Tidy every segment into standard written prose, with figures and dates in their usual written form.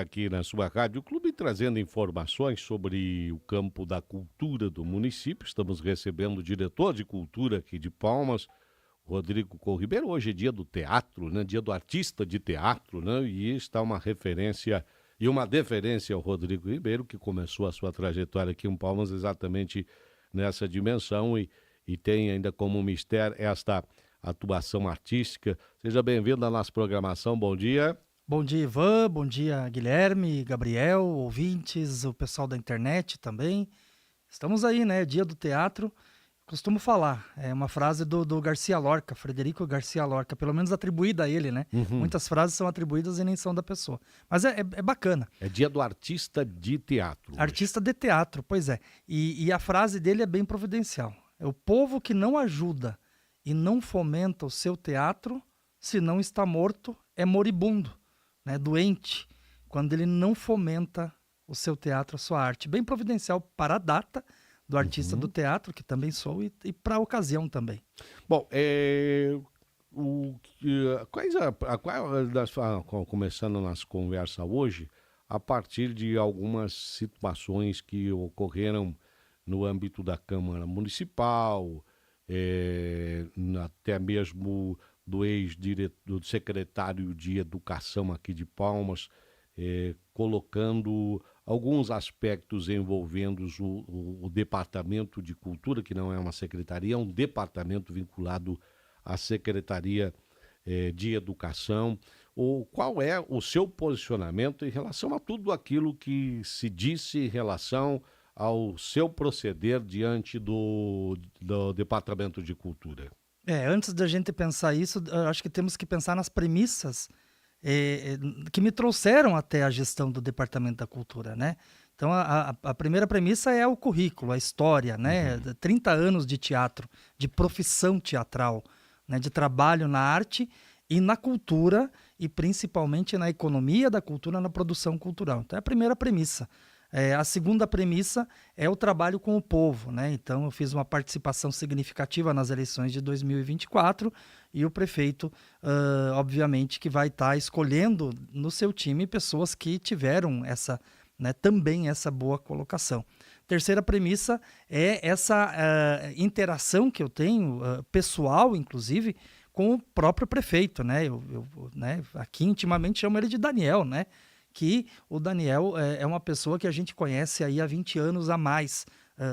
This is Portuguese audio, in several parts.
aqui na sua Rádio Clube, trazendo informações sobre o campo da cultura do município. Estamos recebendo o diretor de cultura aqui de Palmas, Rodrigo Corribeiro. Hoje é dia do teatro, né? Dia do artista de teatro, né? E está uma referência e uma deferência ao Rodrigo Ribeiro, que começou a sua trajetória aqui em Palmas exatamente nessa dimensão e tem ainda como mistério esta atuação artística. Seja bem-vindo à nossa programação. Bom dia. Bom dia, Ivan. Bom dia, Guilherme, Gabriel, ouvintes, o pessoal da internet também. Estamos aí, né? Dia do teatro. Costumo falar, é uma frase do Garcia Lorca, Frederico Garcia Lorca, pelo menos atribuída a ele, né? Uhum. Muitas frases são atribuídas e nem são da pessoa. Mas é bacana. É dia do artista de teatro hoje. Artista de teatro, pois é. E a frase dele é bem providencial. É o povo que não ajuda e não fomenta o seu teatro, se não está morto, é moribundo. Né, doente, quando ele não fomenta o seu teatro, a sua arte. Bem providencial para a data do artista do teatro, que também sou, e para a ocasião também. Bom, começando nossa conversa hoje, a partir de algumas situações que ocorreram no âmbito da Câmara Municipal, até mesmo do secretário de Educação aqui de Palmas, colocando alguns aspectos envolvendo o Departamento de Cultura, que não é uma secretaria, é um departamento vinculado à Secretaria de Educação. Qual é o seu posicionamento em relação a tudo aquilo que se disse em relação ao seu proceder diante do Departamento de Cultura? Antes da gente pensar isso, acho que temos que pensar nas premissas que me trouxeram até a gestão do Departamento da Cultura, né? Então, a primeira premissa é o currículo, a história, né? 30 anos de teatro, de profissão teatral, né? De trabalho na arte e na cultura, e principalmente na economia da cultura, na produção cultural. Então, é a primeira premissa. A segunda premissa é o trabalho com o povo, né? Então, eu fiz uma participação significativa nas eleições de 2024 e o prefeito, obviamente, que vai estar escolhendo no seu time pessoas que tiveram também essa boa colocação. Terceira premissa é essa interação que eu tenho, pessoal, inclusive, com o próprio prefeito, né? Né? Aqui, intimamente, chamo ele de Daniel, né? Que o Daniel é uma pessoa que a gente conhece aí há 20 anos a mais,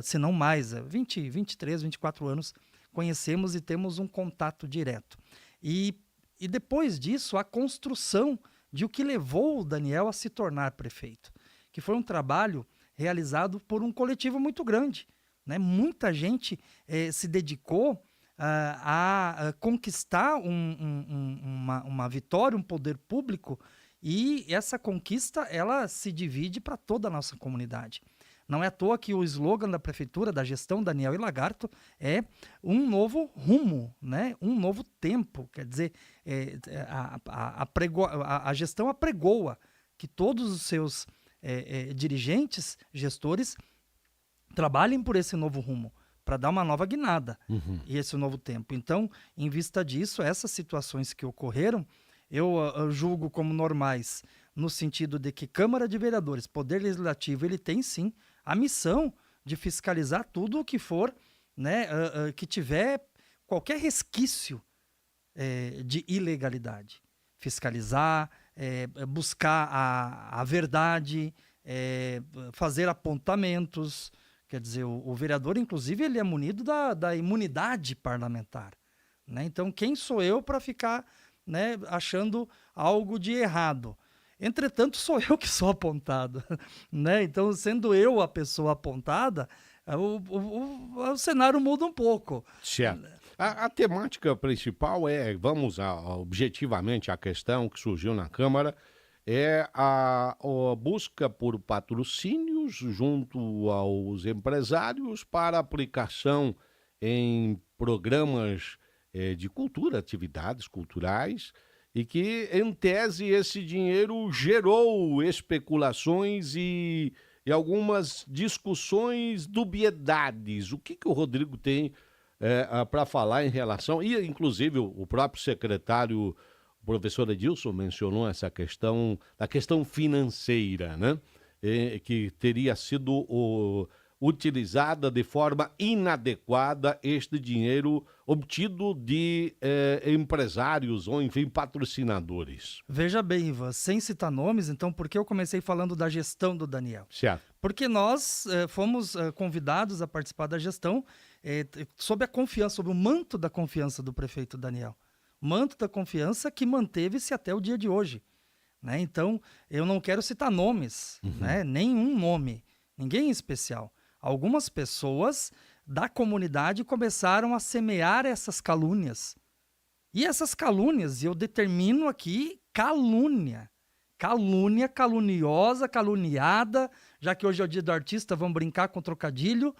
se não mais, 20, 23, 24 anos, conhecemos e temos um contato direto. E depois disso, a construção de o que levou o Daniel a se tornar prefeito, que foi um trabalho realizado por um coletivo muito grande, né? Muita gente se dedicou a conquistar uma vitória, um poder público. E essa conquista, ela se divide para toda a nossa comunidade. Não é à toa que o slogan da prefeitura, da gestão Daniel e Lagarto, é um novo rumo, né? Um novo tempo. Quer dizer, a gestão apregoa que todos os seus dirigentes, gestores, trabalhem por esse novo rumo, para dar uma nova guinada e esse novo tempo. Então, em vista disso, essas situações que ocorreram, eu julgo como normais, no sentido de que Câmara de Vereadores, Poder Legislativo, ele tem sim a missão de fiscalizar tudo o que for, né, que tiver qualquer resquício de ilegalidade. Fiscalizar, buscar a verdade, fazer apontamentos. Quer dizer, o vereador, inclusive, ele é munido da imunidade parlamentar, né? Então, quem sou eu para ficar, né, achando algo de errado? Entretanto, sou eu que sou apontado, né? Então, sendo eu a pessoa apontada, o cenário muda um pouco. Certo. A temática principal vamos objetivamente, a questão que surgiu na Câmara, é a busca por patrocínios junto aos empresários para aplicação em programas de cultura, atividades culturais, e que, em tese, esse dinheiro gerou especulações e algumas discussões, dubiedades. O que o Rodrigo tem para falar em relação, e inclusive o próprio secretário O professor Edilson mencionou essa questão, a questão financeira, né? Que teria sido utilizada de forma inadequada este dinheiro obtido de empresários ou, enfim, patrocinadores. Veja bem, Ivan, sem citar nomes, então, por que eu comecei falando da gestão do Daniel? Certo. Porque nós fomos convidados a participar da gestão sob a confiança, sob o manto da confiança do prefeito Daniel. Manto da confiança que manteve-se até o dia de hoje. Né? Então, eu não quero citar nomes, né? Nenhum nome, ninguém em especial. Algumas pessoas da comunidade começaram a semear essas calúnias. E essas calúnias, eu determino aqui calúnia. Calúnia, caluniosa, caluniada, já que hoje é o dia do artista, vamos brincar com trocadilho.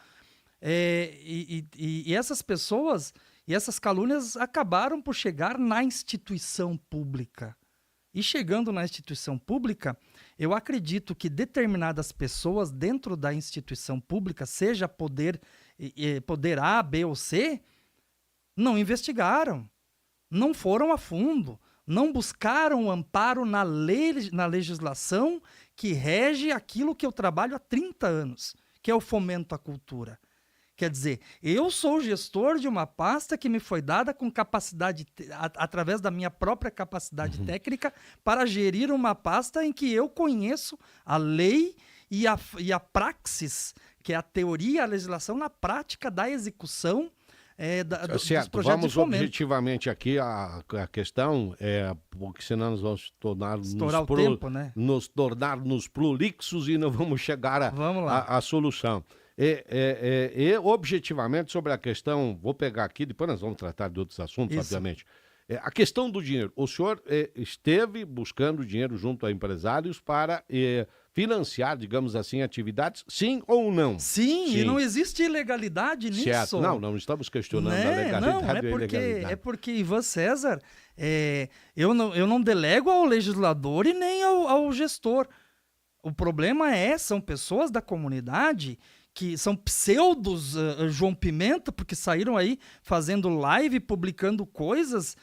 E essas pessoas e essas calúnias acabaram por chegar na instituição pública. E chegando na instituição pública, eu acredito que determinadas pessoas dentro da instituição pública, seja poder A, B ou C, não investigaram, não foram a fundo, não buscaram amparo na legislação que rege aquilo que eu trabalho há 30 anos, que é o fomento à cultura. Quer dizer, eu sou gestor de uma pasta que me foi dada com capacidade, através da minha própria capacidade técnica, para gerir uma pasta em que eu conheço a lei e a praxis, que é a teoria, a legislação na prática da execução dos projetos vamos de fomento. objetivamente aqui a questão, porque senão nós vamos nos tornar-nos prolixos e não vamos chegar à solução. Objetivamente sobre a questão, vou pegar aqui, depois nós vamos tratar de outros assuntos, obviamente. A questão do dinheiro. O senhor esteve buscando dinheiro junto a empresários para financiar, digamos assim, atividades, sim ou não? Sim, e não existe ilegalidade nisso. Certo. Não estamos questionando a legalidade não, e a ilegalidade. É porque, Ivan César, eu não delego ao legislador e nem ao gestor. O problema são pessoas da comunidade que são pseudos João Pimenta, porque saíram aí fazendo live, publicando coisas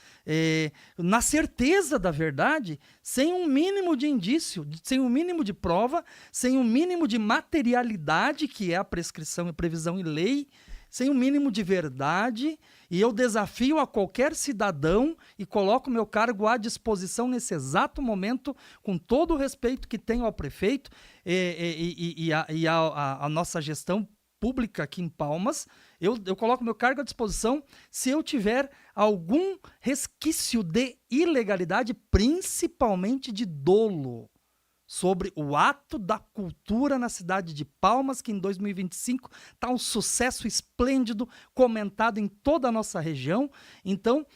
na certeza da verdade, sem um mínimo de indício, sem um mínimo de prova, sem um mínimo de materialidade, que é a prescrição e previsão em lei, sem um mínimo de verdade, e eu desafio a qualquer cidadão e coloco meu cargo à disposição nesse exato momento, com todo o respeito que tenho ao prefeito e a nossa gestão pública aqui em Palmas. Eu coloco meu cargo à disposição se eu tiver algum resquício de ilegalidade, principalmente de dolo, sobre o ato da cultura na cidade de Palmas, que em 2025 está um sucesso esplêndido, comentado em toda a nossa região. Então,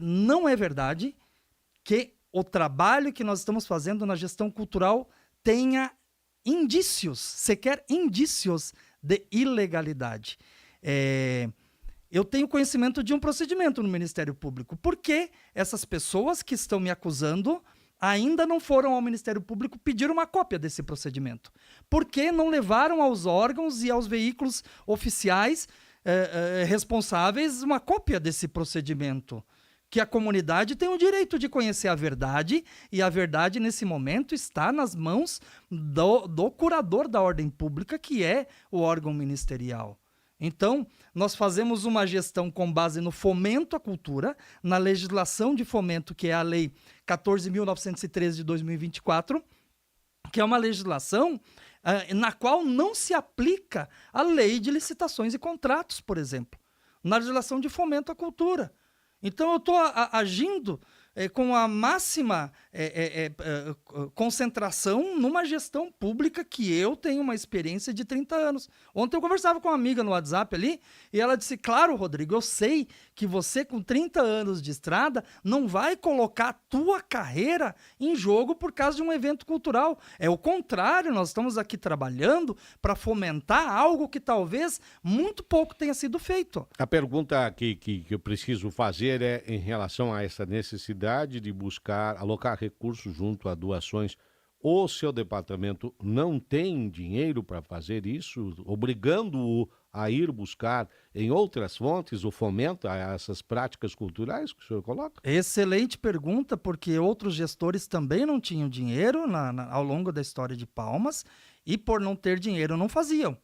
não é verdade que o trabalho que nós estamos fazendo na gestão cultural tenha indícios, sequer indícios de ilegalidade. Eu tenho conhecimento de um procedimento no Ministério Público. Por que essas pessoas que estão me acusando ainda não foram ao Ministério Público pedir uma cópia desse procedimento? Por que não levaram aos órgãos e aos veículos oficiais responsáveis uma cópia desse procedimento? Que a comunidade tem o direito de conhecer a verdade, e a verdade, nesse momento, está nas mãos do curador da ordem pública, que é o órgão ministerial. Então, nós fazemos uma gestão com base no fomento à cultura, na legislação de fomento, que é a Lei 14.913 de 2024, que é uma legislação na qual não se aplica a lei de licitações e contratos, por exemplo, na legislação de fomento à cultura. Então, eu estou agindo com a máxima concentração numa gestão pública que eu tenho uma experiência de 30 anos. Ontem eu conversava com uma amiga no WhatsApp ali e ela disse: claro, Rodrigo, eu sei que você com 30 anos de estrada não vai colocar a tua carreira em jogo por causa de um evento cultural. É o contrário, nós estamos aqui trabalhando para fomentar algo que talvez muito pouco tenha sido feito. A pergunta que eu preciso fazer é em relação a essa necessidade de buscar, alocar recursos junto a doações. o seu departamento não tem dinheiro para fazer isso, obrigando-o a ir buscar em outras fontes o fomento a essas práticas culturais que o senhor coloca? Excelente pergunta, porque outros gestores também não tinham dinheiro ao longo da história de Palmas e, por não ter dinheiro, não faziam.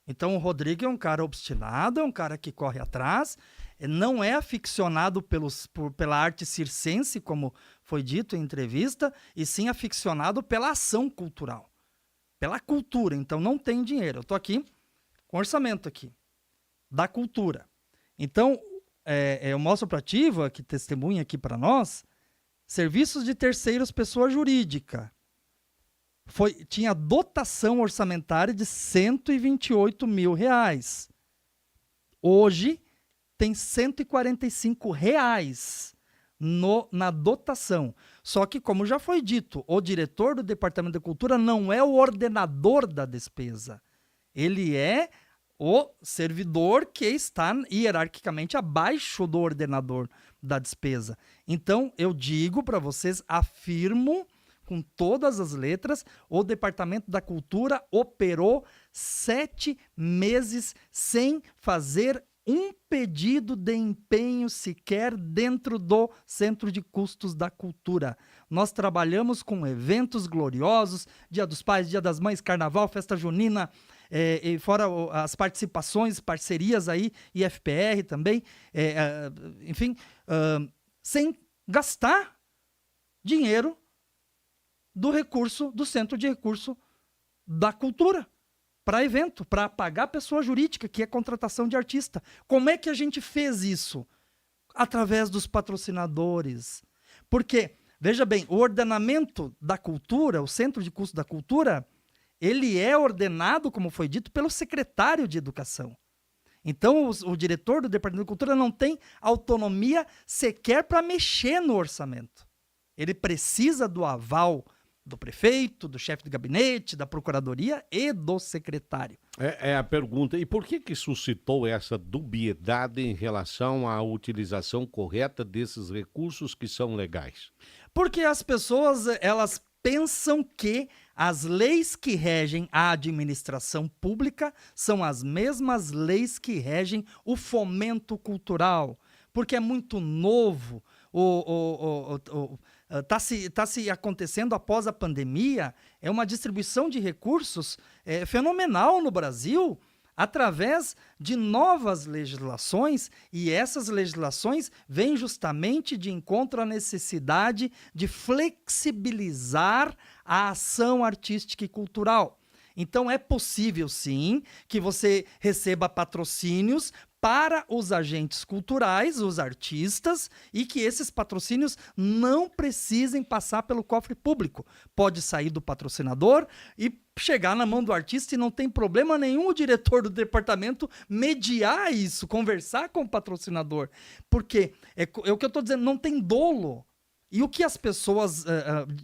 Então, o Rodrigo é um cara obstinado, é um cara que corre atrás, não é aficionado pela arte circense, como foi dito em entrevista, e sim aficionado pela ação cultural, pela cultura. Então, não tem dinheiro. Eu estou aqui com orçamento aqui, da cultura. Então, eu mostro para a Tiva, que testemunha aqui para nós, serviços de terceiros, pessoa jurídica. Tinha dotação orçamentária de R$128 mil. Hoje tem R$145 na dotação. Só que, como já foi dito, o diretor do Departamento da Cultura não é o ordenador da despesa. Ele é o servidor que está hierarquicamente abaixo do ordenador da despesa. Então, eu digo para vocês, afirmo com todas as letras, o Departamento da Cultura operou 7 meses sem fazer um pedido de empenho sequer dentro do Centro de Custos da Cultura. Nós trabalhamos com eventos gloriosos, Dia dos Pais, Dia das Mães, Carnaval, Festa Junina, e fora as participações, parcerias aí, IFPR também, enfim, sem gastar dinheiro do recurso, do Centro de Recurso da Cultura, para evento, para pagar a pessoa jurídica, que é contratação de artista. Como é que a gente fez isso? Através dos patrocinadores. Porque, veja bem, o ordenamento da cultura, o Centro de Custo da Cultura, ele é ordenado, como foi dito, pelo secretário de Educação. Então, o diretor do Departamento de Cultura não tem autonomia sequer para mexer no orçamento. Ele precisa do aval do prefeito, do chefe de gabinete, da procuradoria e do secretário. É a pergunta. E por que suscitou essa dubiedade em relação à utilização correta desses recursos que são legais? Porque as pessoas, elas pensam que as leis que regem a administração pública são as mesmas leis que regem o fomento cultural. Porque é muito novo, está se acontecendo após a pandemia, é uma distribuição de recursos fenomenal no Brasil, através de novas legislações, e essas legislações vêm justamente de encontro à necessidade de flexibilizar a ação artística e cultural. Então é possível, sim, que você receba patrocínios para os agentes culturais, os artistas, e que esses patrocínios não precisem passar pelo cofre público. Pode sair do patrocinador e chegar na mão do artista, e não tem problema nenhum o diretor do departamento mediar isso, conversar com o patrocinador. Porque é o que eu estou dizendo, não tem dolo. E o que as pessoas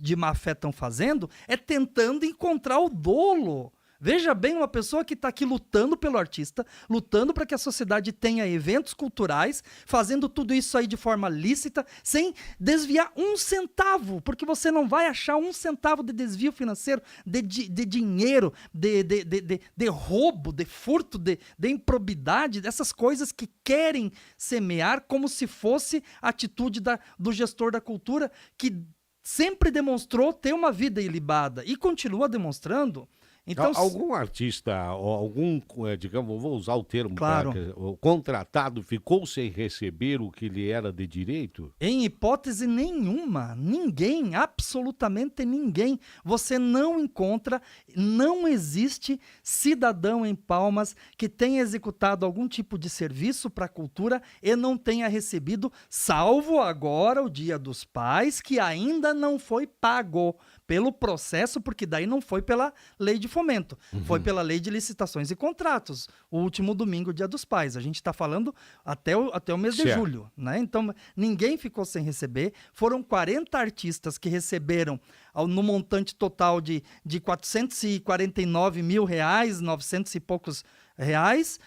de má fé estão fazendo é tentando encontrar o dolo. Veja bem, uma pessoa que está aqui lutando pelo artista, lutando para que a sociedade tenha eventos culturais, fazendo tudo isso aí de forma lícita, sem desviar um centavo, porque você não vai achar um centavo de desvio financeiro, de dinheiro, de roubo, de furto, de improbidade, dessas coisas que querem semear como se fosse a atitude do gestor da cultura, que sempre demonstrou ter uma vida ilibada e continua demonstrando. Então, algum artista, algum, digamos, vou usar o termo, claro, o contratado ficou sem receber o que lhe era de direito? Em hipótese nenhuma, ninguém, absolutamente ninguém. Você não encontra, não existe cidadão em Palmas que tenha executado algum tipo de serviço para a cultura e não tenha recebido, salvo agora o Dia dos Pais, que ainda não foi pago pelo processo, porque daí não foi pela lei de fomento, foi pela lei de licitações e contratos, o último domingo, Dia dos Pais. A gente está falando até o mês de julho, né? Então, ninguém ficou sem receber. Foram 40 artistas que receberam no montante total de R$449 mil, 900 e poucos reais.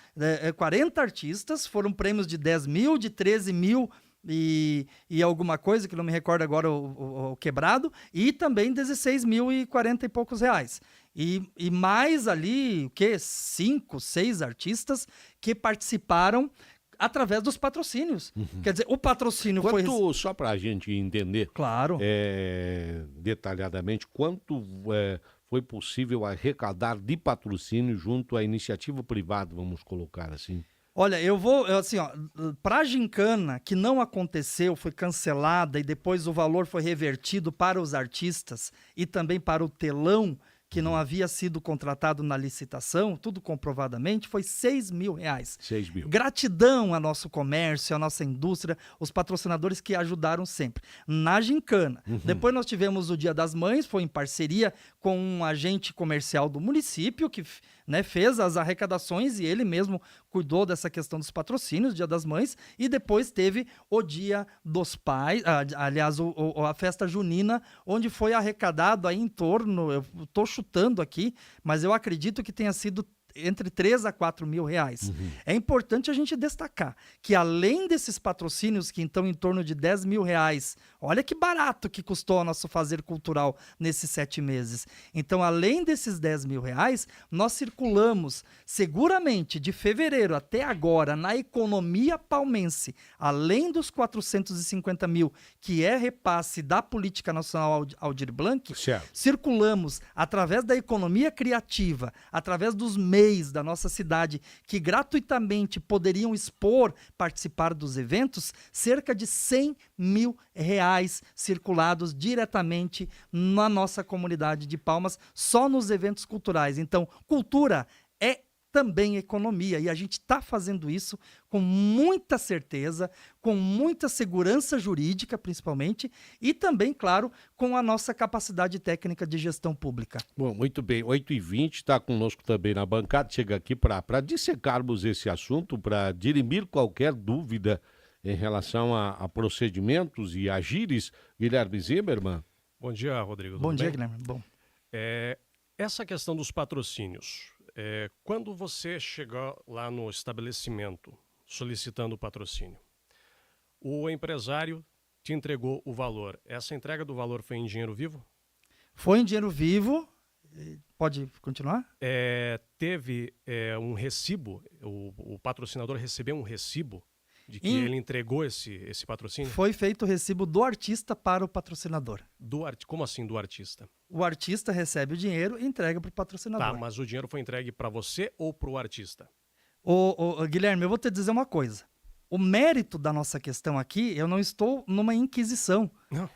40 artistas, foram prêmios de 10 mil, de 13 mil, e alguma coisa, que não me recordo agora o quebrado, e também 16.040 e poucos reais. E mais ali, o quê? 5, 6 artistas que participaram através dos patrocínios. Quer dizer, o patrocínio foi... Só para a gente entender Claro. detalhadamente, quanto foi possível arrecadar de patrocínio junto à iniciativa privada, vamos colocar assim? Olha, assim, ó, pra gincana, que não aconteceu, foi cancelada e depois o valor foi revertido para os artistas e também para o telão, que não havia sido contratado na licitação, tudo comprovadamente, foi R$ 6.000. 6 mil. Gratidão ao nosso comércio, à nossa indústria, os patrocinadores que ajudaram sempre. Na gincana. Depois nós tivemos o Dia das Mães, foi em parceria com um agente comercial do município, que fez as arrecadações e ele mesmo cuidou dessa questão dos patrocínios, Dia das Mães, e depois teve o Dia dos Pais, aliás, a festa junina, onde foi arrecadado aí em torno, eu estou chutando aqui, mas eu acredito que tenha sido entre 3 a 4 mil reais. É importante a gente destacar que além desses patrocínios que estão em torno de 10 mil reais, olha que barato que custou o nosso fazer cultural nesses 7 meses. Então, além desses 10 mil reais, nós circulamos seguramente de fevereiro até agora na economia palmense, além dos 450 mil que é repasse da Política Nacional Aldir Blanc, Certo. circulamos através da economia criativa, através dos meios da nossa cidade que gratuitamente poderiam participar dos eventos, cerca de 100 mil reais circulados diretamente na nossa comunidade de Palmas, só nos eventos culturais. Então, cultura é também economia, e a gente está fazendo isso com muita certeza, com muita segurança jurídica, principalmente, e também, claro, com a nossa capacidade técnica de gestão pública. Bom, muito bem, 8h20, está conosco também na bancada, chega aqui para dissecarmos esse assunto, para dirimir qualquer dúvida em relação a procedimentos e agires. Guilherme Zimmermann. Bom dia, Rodrigo. Bom dia, bem? Guilherme. Bom. Essa questão dos patrocínios. Quando você chega lá no estabelecimento solicitando o patrocínio, o empresário te entregou o valor. Essa entrega do valor foi em dinheiro vivo? Foi em dinheiro vivo. Pode continuar? Teve um recibo, o patrocinador recebeu um recibo de que ele entregou esse patrocínio? Foi feito o recibo do artista para o patrocinador. Como assim do artista? O artista recebe o dinheiro e entrega para o patrocinador. Tá, mas o dinheiro foi entregue para você ou para o artista? Guilherme, eu vou te dizer uma coisa. O mérito da nossa questão aqui, eu não estou numa inquisição. Não.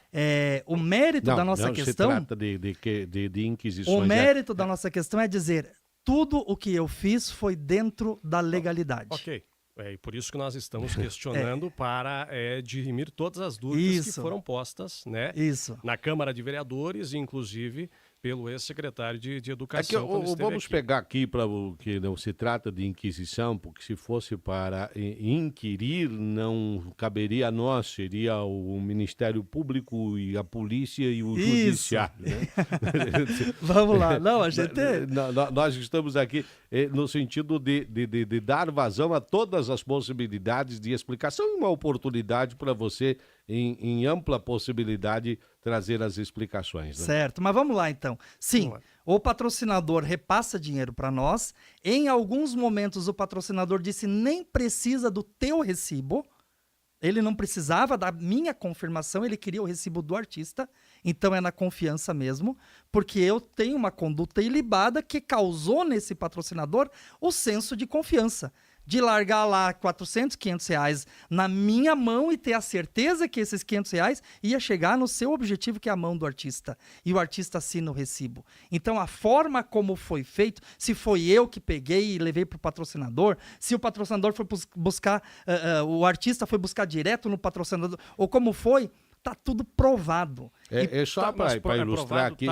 O mérito da nossa questão... Não se trata de inquisições. O mérito da nossa questão é dizer, tudo o que eu fiz foi dentro da legalidade. Ok. E por isso que nós estamos questionando para dirimir todas as dúvidas que foram postas, né? Isso. Na Câmara de Vereadores, inclusive pelo ex-secretário de Educação. Vamos pegar aqui para o que não se trata de inquisição, porque se fosse para inquirir, não caberia a nós, seria o Ministério Público e a polícia e o Judiciário. Né? Vamos lá. Não, a gente... Nós estamos aqui no sentido de dar vazão a todas as possibilidades de explicação e uma oportunidade para você, em ampla possibilidade, trazer as explicações. Né? Certo, mas vamos lá então. Sim, o patrocinador repassa dinheiro para nós. Em alguns momentos o patrocinador disse nem precisa do teu recibo. Ele não precisava da minha confirmação, ele queria o recibo do artista. Então é na confiança mesmo, porque eu tenho uma conduta ilibada que causou nesse patrocinador o senso de confiança. De largar lá 400, 500 reais na minha mão e ter a certeza que esses 500 reais ia chegar no seu objetivo, que é a mão do artista. E o artista assina o recibo. Então, a forma como foi feito, se foi eu que peguei e levei para o patrocinador, se o patrocinador foi buscar, o artista foi buscar direto no patrocinador, ou como foi, tá tudo provado. Só para ilustrar aqui...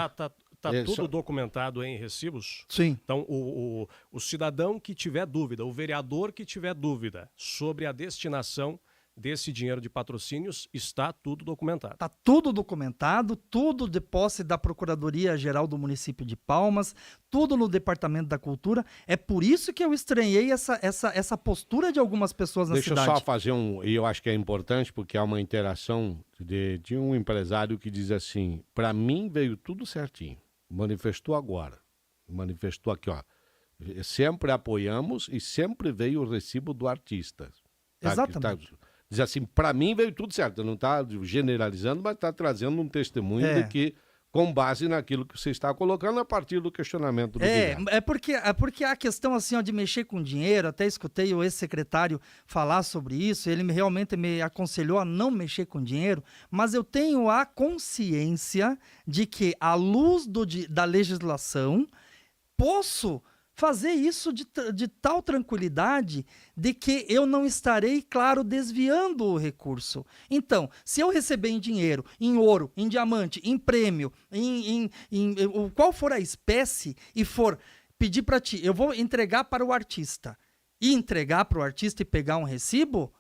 Está tudo documentado em recibos? Sim. Então, o cidadão que tiver dúvida, o vereador que tiver dúvida sobre a destinação desse dinheiro de patrocínios está tudo documentado. Está tudo documentado, tudo de posse da Procuradoria-Geral do município de Palmas, tudo no Departamento da Cultura. É por isso que eu estranhei essa postura de algumas pessoas na Deixa cidade. eu só fazer e eu acho que é importante, porque há uma interação de um empresário que diz assim, para mim veio tudo certinho, manifestou agora, manifestou aqui, ó, sempre apoiamos e sempre veio o recibo do artista. Exatamente. Diz assim, para mim veio tudo certo, não está generalizando, mas está trazendo um testemunho de que, com base naquilo que você está colocando, a partir do questionamento do Guilherme. É porque a questão assim, ó, de mexer com dinheiro, até escutei o ex-secretário falar sobre isso, ele realmente me aconselhou a não mexer com dinheiro, mas eu tenho a consciência de que, à luz da legislação, posso fazer isso de tal tranquilidade de que eu não estarei, claro, desviando o recurso. Então, se eu receber em dinheiro, em ouro, em diamante, em prêmio, qual for a espécie e for pedir para ti, eu vou entregar para o artista e entregar para o artista e pegar um recibo,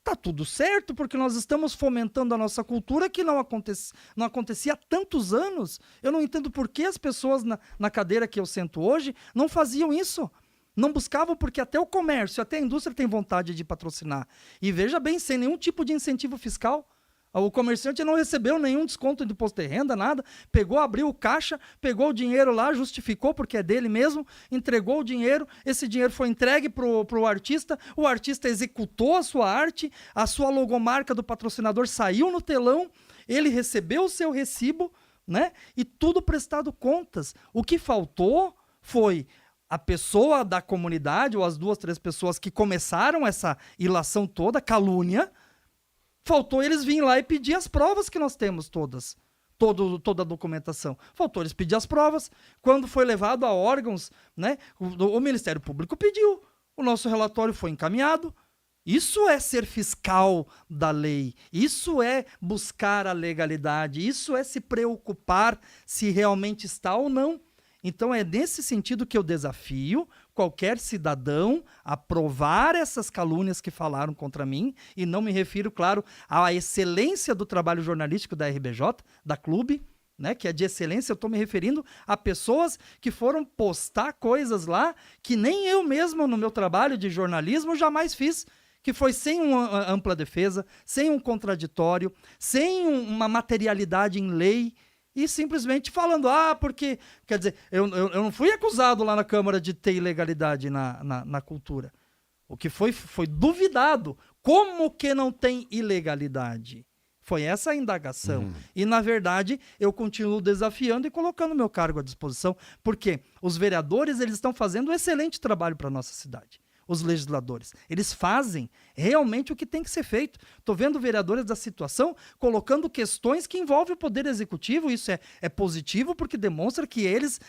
tá tudo certo, porque nós estamos fomentando a nossa cultura que não acontecia há tantos anos. Eu não entendo por que as pessoas na cadeira que eu sento hoje não faziam isso. Não buscavam, porque até o comércio, até a indústria tem vontade de patrocinar. E veja bem, sem nenhum tipo de incentivo fiscal. O comerciante não recebeu nenhum desconto de imposto de renda, nada. Pegou, abriu o caixa, pegou o dinheiro lá, justificou porque é dele mesmo, entregou o dinheiro, esse dinheiro foi entregue pro artista, o artista executou a sua arte, a sua logomarca do patrocinador saiu no telão, ele recebeu o seu recibo, né? E tudo prestado contas. O que faltou foi a pessoa da comunidade, ou as 2, 3 pessoas que começaram essa ilação toda, calúnia. Faltou eles virem lá e pedir as provas que nós temos todas. Toda a documentação. Faltou eles pedir as provas. Quando foi levado a órgãos, né, o Ministério Público pediu. O nosso relatório foi encaminhado. Isso é ser fiscal da lei. Isso é buscar a legalidade. Isso é se preocupar se realmente está ou não. Então é nesse sentido que eu desafio qualquer cidadão a provar essas calúnias que falaram contra mim, e não me refiro, claro, à excelência do trabalho jornalístico da RBJ, da Clube, né, que é de excelência. Eu estou me referindo a pessoas que foram postar coisas lá que nem eu mesmo no meu trabalho de jornalismo jamais fiz, que foi sem uma ampla defesa, sem um contraditório, sem uma materialidade em lei, e simplesmente falando, porque, quer dizer, eu não fui acusado lá na Câmara de ter ilegalidade na cultura. O que foi duvidado. Como que não tem ilegalidade? Foi essa a indagação. E, na verdade, eu continuo desafiando e colocando meu cargo à disposição, porque os vereadores eles estão fazendo um excelente trabalho para a nossa cidade. Os legisladores, eles fazem realmente o que tem que ser feito. Estou vendo vereadores da situação colocando questões que envolvem o Poder Executivo. Isso é positivo, porque demonstra que eles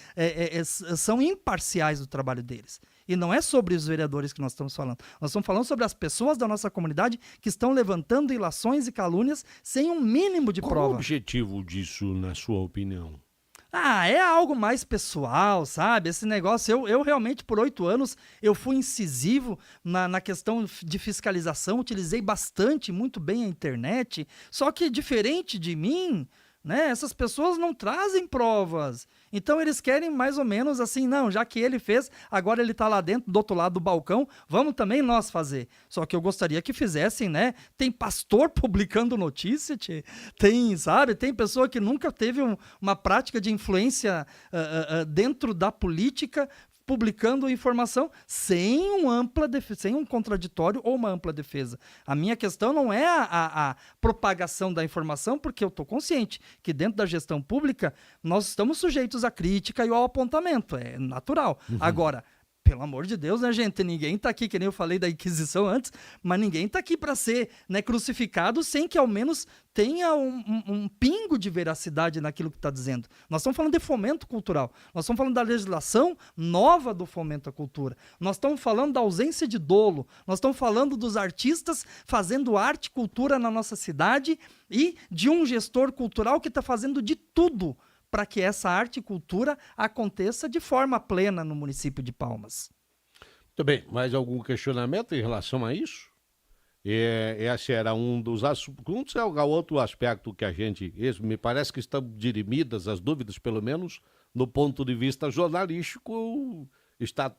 são imparciais no trabalho deles. E não é sobre os vereadores que nós estamos falando. Nós estamos falando sobre as pessoas da nossa comunidade que estão levantando ilações e calúnias sem um mínimo de prova. Qual o objetivo disso, na sua opinião? É algo mais pessoal, sabe? Esse negócio, eu realmente, por 8 anos, eu fui incisivo na questão de fiscalização, utilizei bastante, muito bem a internet, só que diferente de mim, né, essas pessoas não trazem provas. Então eles querem mais ou menos assim, não, já que ele fez, agora ele está lá dentro, do outro lado do balcão, vamos também nós fazer. Só que eu gostaria que fizessem, né? Tem pastor publicando notícia, tem pessoa que nunca teve uma prática de influência dentro da política, publicando informação sem um contraditório ou uma ampla defesa. A minha questão não é a propagação da informação, porque eu estou consciente que dentro da gestão pública nós estamos sujeitos à crítica e ao apontamento, é natural. Agora, pelo amor de Deus, né, gente? Ninguém está aqui, que nem eu falei da Inquisição antes, mas ninguém está aqui para ser, né, crucificado sem que ao menos tenha um pingo de veracidade naquilo que está dizendo. Nós estamos falando de fomento cultural, nós estamos falando da legislação nova do fomento à cultura, nós estamos falando da ausência de dolo, nós estamos falando dos artistas fazendo arte e cultura na nossa cidade e de um gestor cultural que está fazendo de tudo para que essa arte e cultura aconteça de forma plena no município de Palmas. Muito bem, mais algum questionamento em relação a isso? Esse era um dos assuntos. Outro aspecto que a gente. Me parece que estão dirimidas as dúvidas, pelo menos no ponto de vista jornalístico, está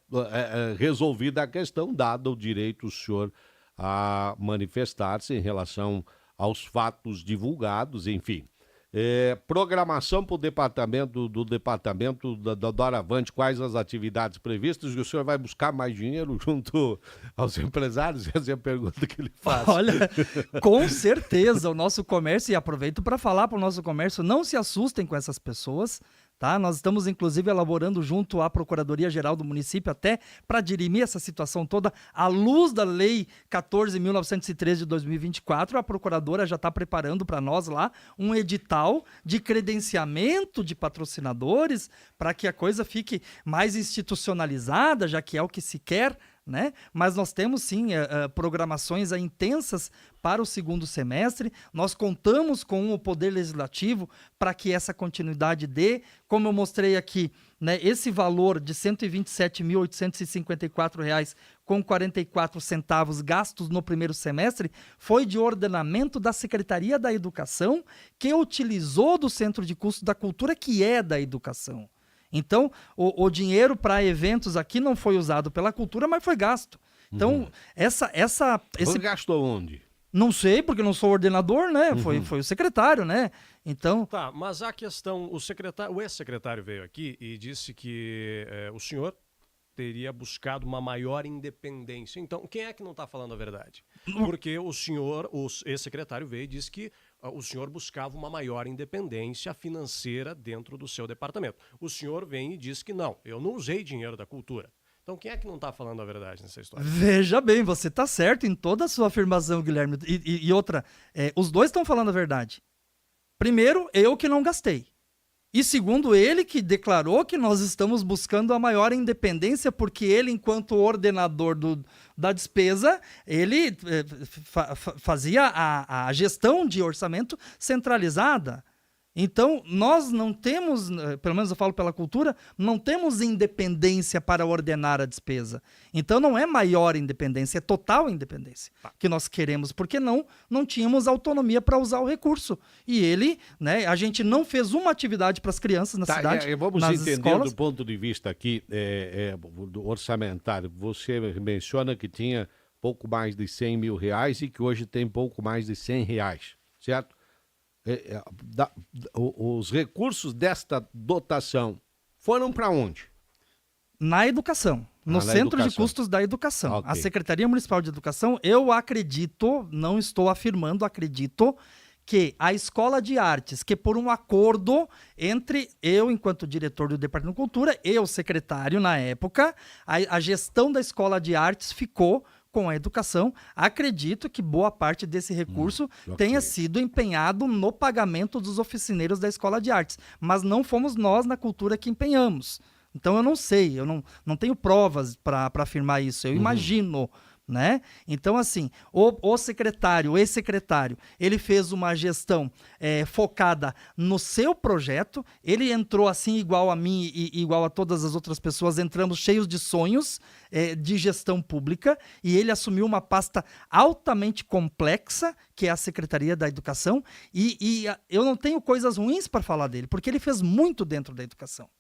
resolvida a questão, dado o direito do senhor a manifestar-se em relação aos fatos divulgados, enfim. Programação para o departamento da Doravante, quais as atividades previstas, e o senhor vai buscar mais dinheiro junto aos empresários? Essa é a pergunta que ele faz. Olha, com certeza o nosso comércio, e aproveito para falar para o nosso comércio, não se assustem com essas pessoas, tá? Nós estamos inclusive elaborando junto à Procuradoria-Geral do município até para dirimir essa situação toda, à luz da Lei 14.913 de 2024, a Procuradora já está preparando para nós lá um edital de credenciamento de patrocinadores para que a coisa fique mais institucionalizada, já que é o que se quer, né? Mas nós temos sim programações intensas para o segundo semestre. Nós contamos com o Poder Legislativo para que essa continuidade dê. Como eu mostrei aqui, né, esse valor de R$ 127.854,44 gastos no primeiro semestre foi de ordenamento da Secretaria da Educação, que utilizou do Centro de Custo da Cultura, que é da Educação. Então, o dinheiro para eventos aqui não foi usado pela cultura, mas foi gasto. Então, Você gastou onde? Não sei, porque não sou ordenador, né? Foi o secretário, né? Então... Tá, mas a questão, o ex-secretário veio aqui e disse que o senhor teria buscado uma maior independência. Então, quem é que não está falando a verdade? Porque o ex-secretário veio e disse que o senhor buscava uma maior independência financeira dentro do seu departamento. O senhor vem e diz que não, eu não usei dinheiro da cultura. Então, quem é que não está falando a verdade nessa história? Veja bem, você está certo em toda a sua afirmação, Guilherme. E outra, os dois estão falando a verdade. Primeiro, eu que não gastei. E segundo, ele que declarou que nós estamos buscando a maior independência, porque ele, enquanto ordenador da despesa, ele fazia a gestão de orçamento centralizada. Então, nós não temos, pelo menos eu falo pela cultura, não temos independência para ordenar a despesa. Então, não é maior independência, é total independência que nós queremos, porque não tínhamos autonomia para usar o recurso. E ele, né, a gente não fez uma atividade para as crianças na cidade, vamos nas entender escolas. do ponto de vista aqui do orçamentário. Você menciona que tinha pouco mais de R$100 mil e que hoje tem pouco mais de R$100, certo? Os recursos desta dotação foram para onde? Na educação, no Centro de Custos da Educação. Okay. A Secretaria Municipal de Educação, eu acredito, não estou afirmando, acredito que a Escola de Artes, que por um acordo entre eu, enquanto diretor do Departamento de Cultura, e o secretário na época, a gestão da Escola de Artes ficou com a educação. Acredito que boa parte desse recurso tenha sido empenhado no pagamento dos oficineiros da Escola de Artes, mas não fomos nós na cultura que empenhamos. Então eu não sei, eu não tenho provas para afirmar isso, eu imagino, né? Então assim, o secretário, o ex-secretário, ele fez uma gestão focada no seu projeto, ele entrou assim igual a mim e igual a todas as outras pessoas, entramos cheios de sonhos de gestão pública, e ele assumiu uma pasta altamente complexa, que é a Secretaria da Educação, e eu não tenho coisas ruins para falar dele, porque ele fez muito dentro da educação.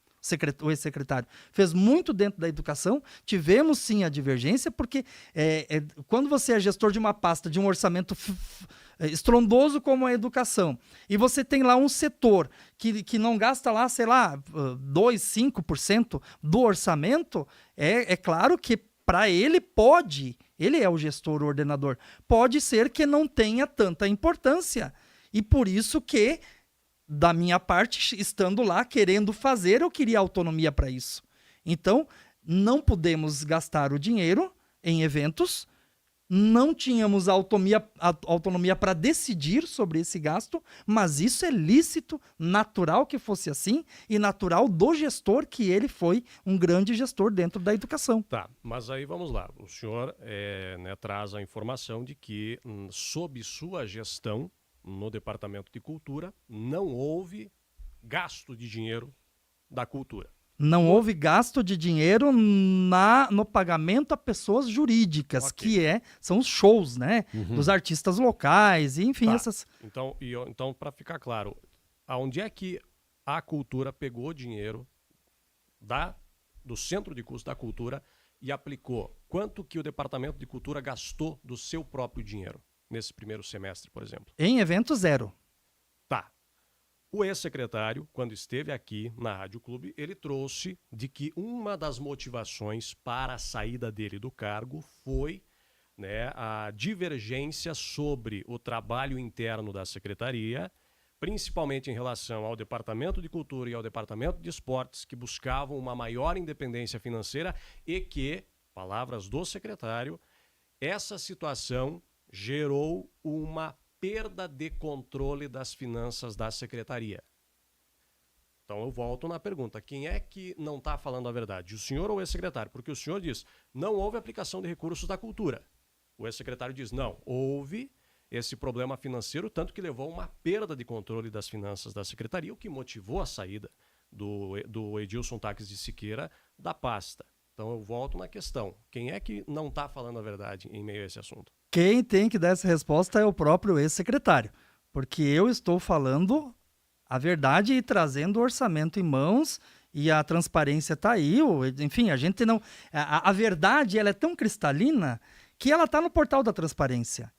O ex-secretário fez muito dentro da educação, tivemos sim a divergência, porque quando você é gestor de uma pasta, de um orçamento estrondoso como a educação, e você tem lá um setor que não gasta lá, sei lá, 2%, 5% do orçamento, é claro que para ele ele é o gestor, o ordenador, pode ser que não tenha tanta importância, e por isso que da minha parte, estando lá, querendo fazer, eu queria autonomia para isso. Então, não pudemos gastar o dinheiro em eventos, não tínhamos autonomia para decidir sobre esse gasto, mas isso é lícito, natural que fosse assim, e natural do gestor, que ele foi um grande gestor dentro da educação. Tá, mas aí vamos lá. O senhor traz a informação de que, sob sua gestão, no Departamento de Cultura, não houve gasto de dinheiro da cultura. Não houve gasto de dinheiro no pagamento a pessoas jurídicas, Ok. são os shows, né? Dos artistas locais, e, enfim, Tá. essas... Então, para ficar claro, aonde é que a cultura pegou dinheiro do Centro de Custo da Cultura e aplicou? Quanto que o Departamento de Cultura gastou do seu próprio dinheiro nesse primeiro semestre, por exemplo? Em evento, zero. Tá. O ex-secretário, quando esteve aqui na Rádio Clube, ele trouxe de que uma das motivações para a saída dele do cargo foi, né, a divergência sobre o trabalho interno da secretaria, principalmente em relação ao Departamento de Cultura e ao Departamento de Esportes, que buscavam uma maior independência financeira e que, palavras do secretário, essa situação gerou uma perda de controle das finanças da secretaria. Então eu volto na pergunta, quem é que não está falando a verdade? O senhor ou o ex-secretário? Porque o senhor diz, não houve aplicação de recursos da cultura. O ex-secretário diz, não, houve esse problema financeiro, tanto que levou a uma perda de controle das finanças da secretaria, o que motivou a saída do Edilson Taques de Siqueira da pasta. Então eu volto na questão, quem é que não está falando a verdade em meio a esse assunto? Quem tem que dar essa resposta é o próprio ex-secretário, porque eu estou falando a verdade e trazendo o orçamento em mãos e a transparência está aí. Enfim, a gente não... A verdade, ela é tão cristalina que ela está no portal da transparência,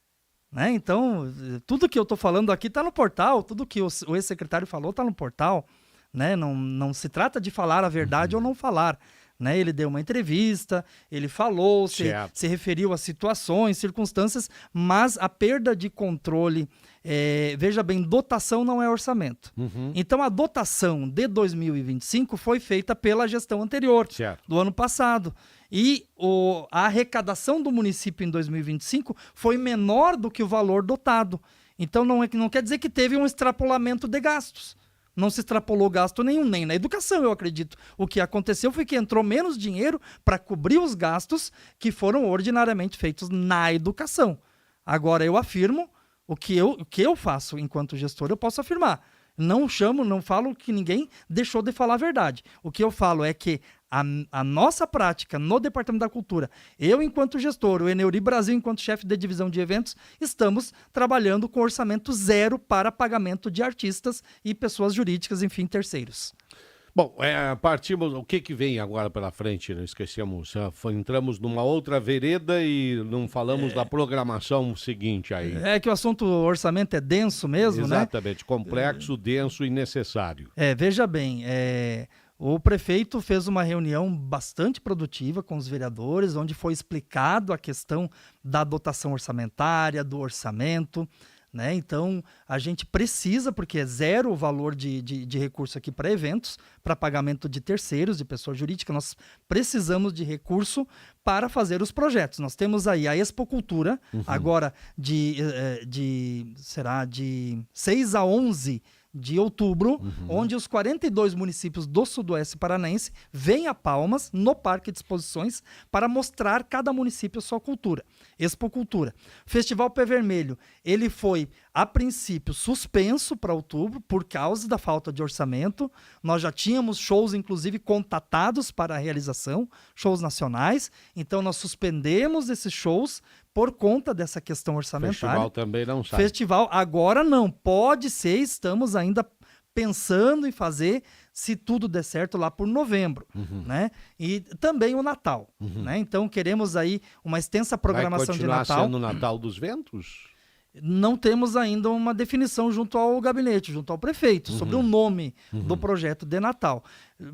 né? Então, tudo que eu estou falando aqui está no portal, tudo que o ex-secretário falou está no portal, né? Não se trata de falar a verdade ou não falar. Né? Ele deu uma entrevista, ele falou, se referiu a situações, circunstâncias, mas a perda de controle, veja bem, dotação não é orçamento. Então a dotação de 2025 foi feita pela gestão anterior, do ano passado. E a arrecadação do município em 2025 foi menor do que o valor dotado. Então não quer dizer que teve um extrapolamento de gastos. Não se extrapolou gasto nenhum, nem na educação, eu acredito. O que aconteceu foi que entrou menos dinheiro para cobrir os gastos que foram ordinariamente feitos na educação. Agora, eu afirmo, o que eu faço enquanto gestor, eu posso afirmar. Não falo que ninguém deixou de falar a verdade. O que eu falo é que a nossa prática no Departamento da Cultura, eu enquanto gestor, o Eneuri Brasil enquanto chefe de divisão de eventos, estamos trabalhando com orçamento zero para pagamento de artistas e pessoas jurídicas, enfim, terceiros. Bom, partimos. O que vem agora pela frente? Não esquecemos. Entramos numa outra vereda e não falamos da programação seguinte aí. É que o assunto orçamento é denso mesmo, né? Exatamente, complexo, denso e necessário. Veja bem, o prefeito fez uma reunião bastante produtiva com os vereadores, onde foi explicado a questão da dotação orçamentária, do orçamento, né? Então, a gente precisa, porque é zero o valor de recurso aqui para eventos, para pagamento de terceiros, de pessoa jurídica, nós precisamos de recurso para fazer os projetos. Nós temos aí a Expocultura, agora será de 6 a 11 de outubro, onde os 42 municípios do Sudoeste Paranaense vêm a Palmas, no Parque de Exposições, para mostrar cada município a sua cultura. Expocultura. Festival Pé Vermelho, ele foi, a princípio, suspenso para outubro, por causa da falta de orçamento. Nós já tínhamos shows, inclusive, contatados para a realização, shows nacionais, então nós suspendemos esses shows por conta dessa questão orçamentária. Festival também não sai. Festival agora não, pode ser, estamos ainda pensando em fazer, se tudo der certo, lá por novembro, né? E também o Natal, né? Então queremos aí uma extensa programação de Natal. Vai continuar sendo o Natal dos Ventos? Não temos ainda uma definição junto ao gabinete, junto ao prefeito, sobre o nome do projeto de Natal.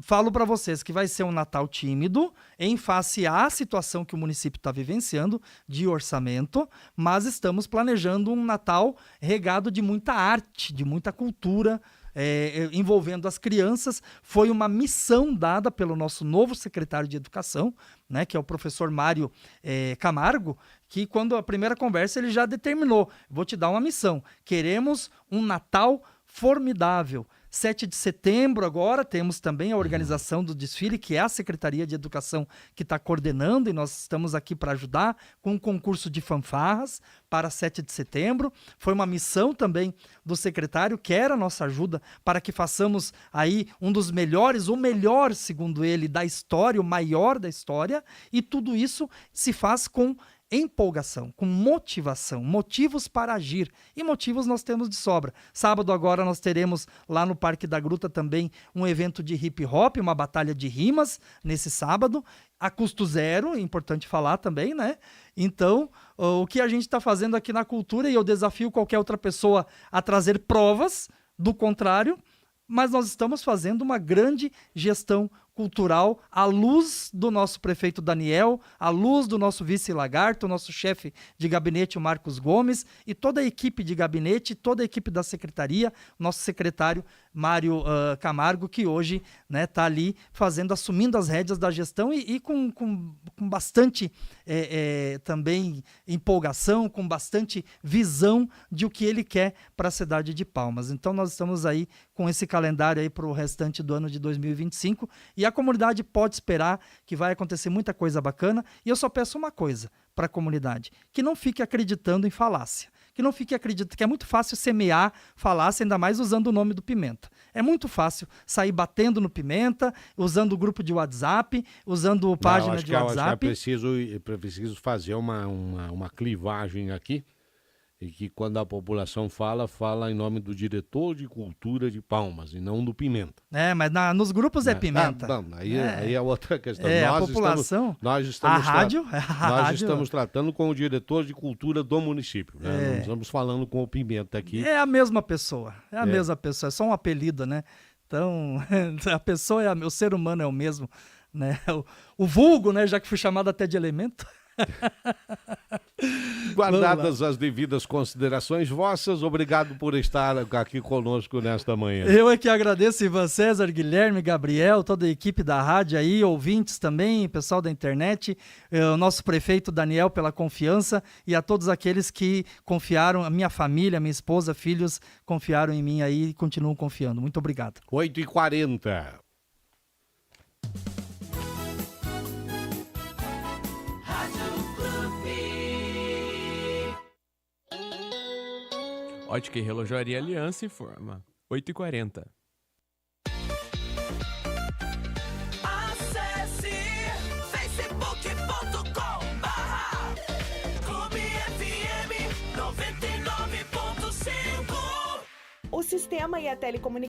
Falo para vocês que vai ser um Natal tímido, em face à situação que o município está vivenciando de orçamento, mas estamos planejando um Natal regado de muita arte, de muita cultura, envolvendo as crianças. Foi uma missão dada pelo nosso novo secretário de Educação, né, que é o professor Mário Camargo, que quando a primeira conversa ele já determinou, vou te dar uma missão, queremos um Natal formidável, 7 de setembro agora, temos também a organização do desfile, que é a Secretaria de Educação que está coordenando, e nós estamos aqui para ajudar com um concurso de fanfarras para 7 de setembro. Foi uma missão também do secretário, que era a nossa ajuda para que façamos aí um dos melhores, o melhor, segundo ele, da história, o maior da história, e tudo isso se faz com empolgação, com motivação, motivos para agir, e motivos nós temos de sobra. Sábado agora nós teremos lá no Parque da Gruta também um evento de hip hop, uma batalha de rimas nesse sábado, a custo zero, é importante falar também, né? Então, o que a gente está fazendo aqui na cultura, e eu desafio qualquer outra pessoa a trazer provas do contrário, mas nós estamos fazendo uma grande gestão cultural à luz do nosso prefeito Daniel, à luz do nosso vice Lagarto, nosso chefe de gabinete, o Marcos Gomes, e toda a equipe de gabinete, toda a equipe da secretaria, nosso secretário Mário Camargo, que hoje está ali assumindo as rédeas da gestão e com bastante também empolgação, com bastante visão de o que ele quer para a cidade de Palmas. Então nós estamos aí com esse calendário aí para o restante do ano de 2025, e a comunidade pode esperar que vai acontecer muita coisa bacana, e eu só peço uma coisa para a comunidade, que não fique acreditando em falácia, que não fique acreditando, que é muito fácil semear falácia, ainda mais usando o nome do Pimenta. É muito fácil sair batendo no Pimenta, usando o grupo de WhatsApp, usando página de WhatsApp. Eu acho que é preciso fazer uma clivagem aqui, e que quando a população fala em nome do diretor de cultura de Palmas e não do Pimenta. Mas nos grupos é Pimenta. Aí é outra questão. A população, nós estamos tratando com o diretor de cultura do município. Né? Não estamos falando com o Pimenta aqui. É a mesma pessoa, mesma pessoa, é só um apelido, né? Então, a pessoa, o ser humano é o mesmo, né? O vulgo, né? Já que fui chamado até de elemento. Guardadas as devidas considerações vossas, obrigado por estar aqui conosco nesta manhã. Eu é que agradeço, Ivan César, Guilherme, Gabriel, toda a equipe da rádio aí, ouvintes também, pessoal da internet, o nosso prefeito Daniel pela confiança, e a todos aqueles que confiaram, a minha família, minha esposa, filhos, confiaram em mim aí e continuam confiando. Muito obrigado. 8h40. Ótica e Relojoaria Aliança informa. 8h40. Acesse facebook.com/Clube FM 99.5. O sistema e a telecomunicação